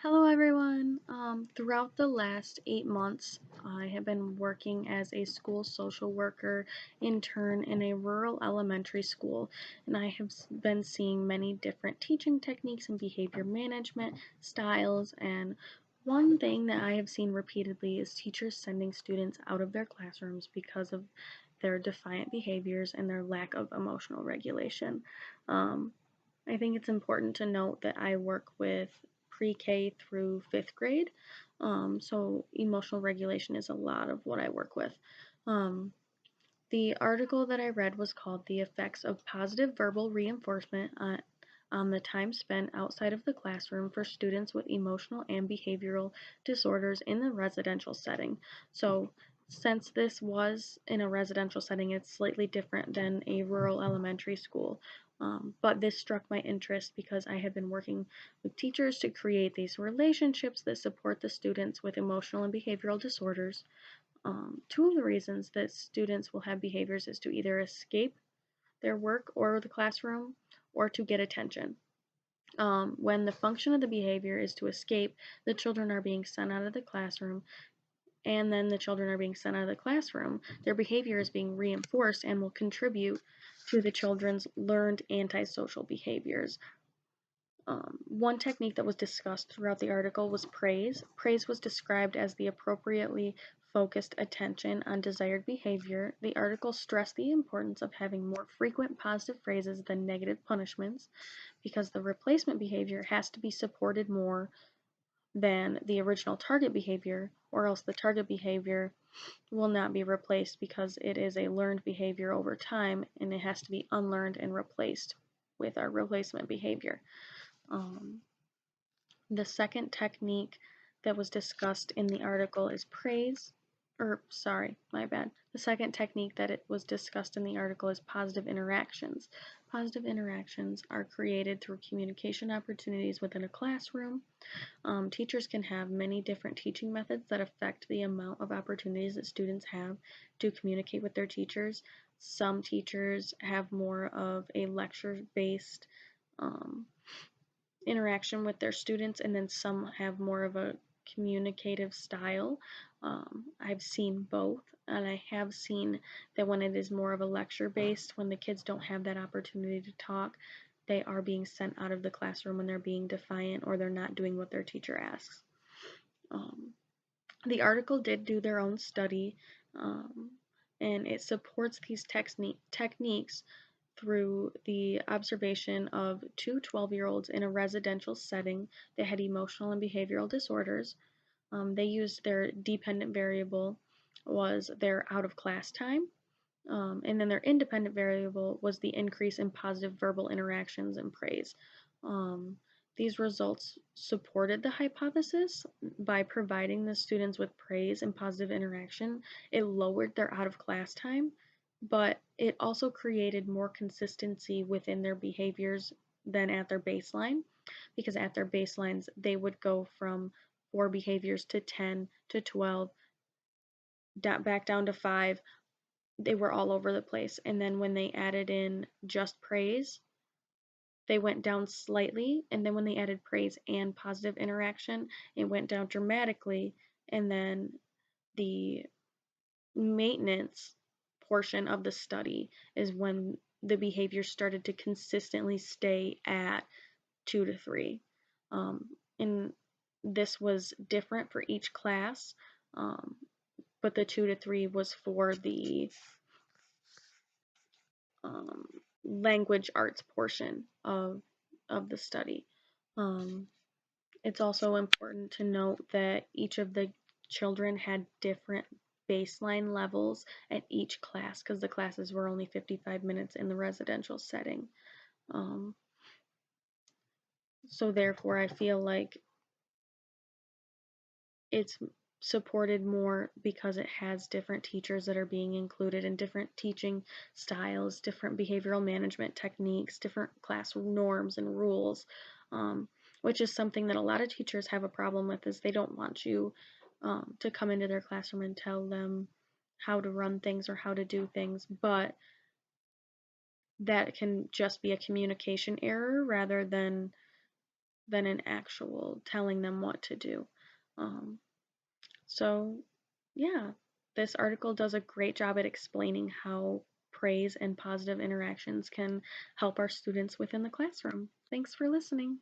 Hello, everyone. Throughout the last 8 months, I have been working as a school social worker intern in a rural elementary school, and I have been seeing many different teaching techniques and behavior management styles. And one thing that I have seen repeatedly is teachers sending students out of their classrooms because of their defiant behaviors and their lack of emotional regulation. Um, I think it's important to note that I work with pre-K through fifth grade, so emotional regulation is a lot of what I work with. Um, the article that I read was called "The Effects of Positive Verbal Reinforcement on the Time Spent Outside of the Classroom for Students with Emotional and Behavioral Disorders in the Residential Setting." So, since this was in a residential setting, it's slightly different than a rural elementary school. But this struck my interest because I have been working with teachers to create these relationships that support the students with emotional and behavioral disorders. Two of the reasons that students will have behaviors is to either escape their work or the classroom or to get attention. When the function of the behavior is to escape, the children are being sent out of the classroom, and then the children are being sent out of the classroom. Their behavior is being reinforced and will contribute to the children's learned antisocial behaviors. One technique that was discussed throughout the article was praise. Praise was described as the appropriately focused attention on desired behavior. The article stressed the importance of having more frequent positive phrases than negative punishments because the replacement behavior has to be supported more than the original target behavior, or else the target behavior will not be replaced because it is a learned behavior over time and it has to be unlearned and replaced with our replacement behavior. Um, the second technique that was discussed in the article is praise, or sorry, my bad. The second technique that it was discussed in the article is positive interactions. Positive interactions are created through communication opportunities within a classroom. Teachers can have many different teaching methods that affect the amount of opportunities that students have to communicate with their teachers. Some teachers have more of a lecture-based um, interaction with their students, and then some have more of a communicative style. I've seen both, and I have seen that when it is more of a lecture based, when the kids don't have that opportunity to talk, they are being sent out of the classroom when they're being defiant or they're not doing what their teacher asks. Um, the article did do their own study, um, and it supports these techniques through the observation of two 12-year-olds in a residential setting that had emotional and behavioral disorders. They used their dependent variable was their out of class time, and then their independent variable was the increase in positive verbal interactions and praise. Um, these results supported the hypothesis by providing the students with praise and positive interaction. It lowered their out of class time, but it also created more consistency within their behaviors than at their baseline, because at their baselines, they would go from 4 behaviors to 10 to 12, back down to 5. They were all over the place. And then when they added in just praise, they went down slightly. And then when they added praise and positive interaction, it went down dramatically. And then the maintenance portion of the study is when the behavior started to consistently stay at 2 to 3. And this was different for each class, but the 2 to 3 was for the um, language arts portion of the study. Um, it's also important to note that each of the children had different baseline levels at each class because the classes were only 55 minutes in the residential setting. Um, so therefore, I feel like it's supported more because it has different teachers that are being included in different teaching styles, different behavioral management techniques, different class norms and rules, which is something that a lot of teachers have a problem with, is they don't want you to come into their classroom and tell them how to run things or how to do things, but that can just be a communication error rather than than an actual telling them what to do. Um, so, yeah, this article does a great job at explaining how praise and positive interactions can help our students within the classroom. Thanks for listening.